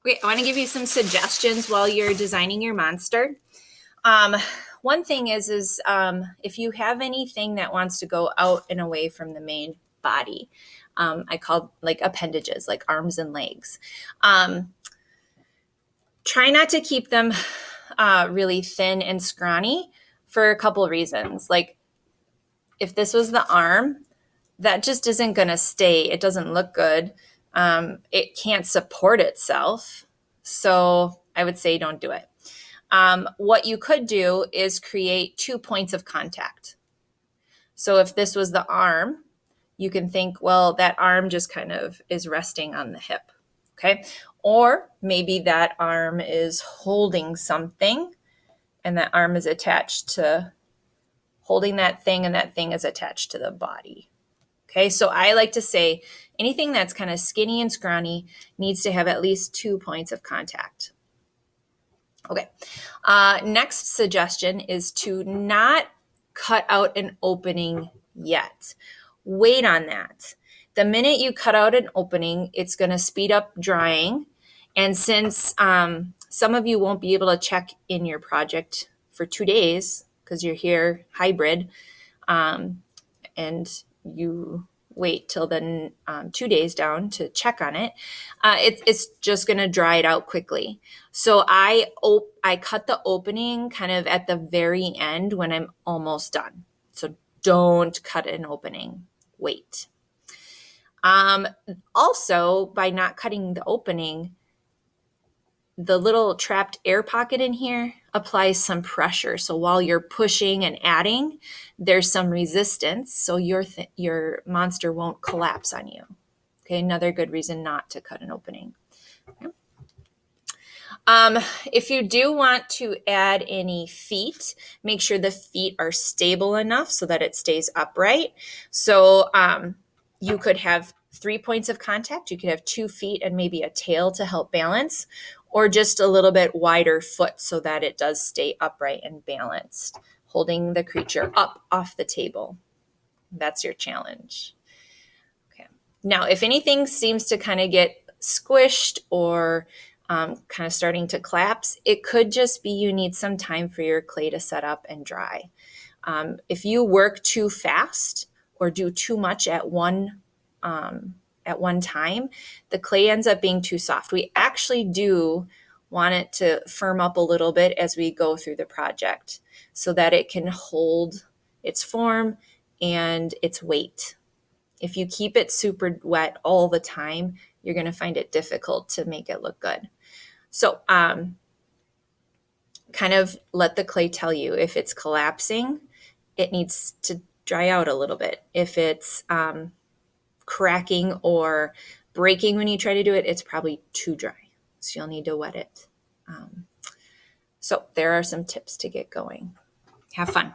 Okay, I want to give you some suggestions while you're designing your monster. Um, One thing is if you have anything that wants to go out and away from the main body, I call like appendages, like arms and legs. Um, Try not to keep them really thin and scrawny for a couple of reasons. Like if this was the arm, that just isn't going to stay. It doesn't look good. It can't support itself. So I would say don't do it. What you could do is create 2 points of contact. So if this was the arm, you can think, well, that arm just kind of is resting on the hip. Okay. Or maybe that arm is holding something and that arm is attached to holding that thing and that thing is attached to the body. Okay. So I like to say anything that's kind of skinny and scrawny needs to have at least 2 points of contact. Okay. Next suggestion is to not cut out an opening yet. Wait on that. The minute you cut out an opening, it's going to speed up drying. And since some of you won't be able to check in your project for 2 days because you're here hybrid, and you wait till then 2 days down to check on it, it's just going to dry it out quickly. So I cut the opening kind of at the very end when I'm almost done. So don't cut an opening. Wait. Also, by not cutting the opening, the little trapped air pocket in here applies some pressure. So while you're pushing and adding, there's some resistance. So your monster won't collapse on you. Okay, another good reason not to cut an opening. Okay. If you do want to add any feet, make sure the feet are stable enough so that it stays upright. So you could have 3 points of contact. You could have 2 feet and maybe a tail to help balance, or just a little bit wider foot so that it does stay upright and balanced, holding the creature up off the table. That's your challenge. Okay. Now, if anything seems to kind of get squished or kind of starting to collapse, it could just be you need some time for your clay to set up and dry. If you work too fast or do too much at one time, the clay ends up being too soft. We actually do want it to firm up a little bit as we go through the project so that it can hold its form and its weight. If you keep it super wet all the time, you're going to find it difficult to make it look good. So kind of let the clay tell you if it's collapsing, it needs to dry out a little bit. If it's cracking or breaking when you try to do it, it's probably too dry. So you'll need to wet it. So there are some tips to get going. Have fun.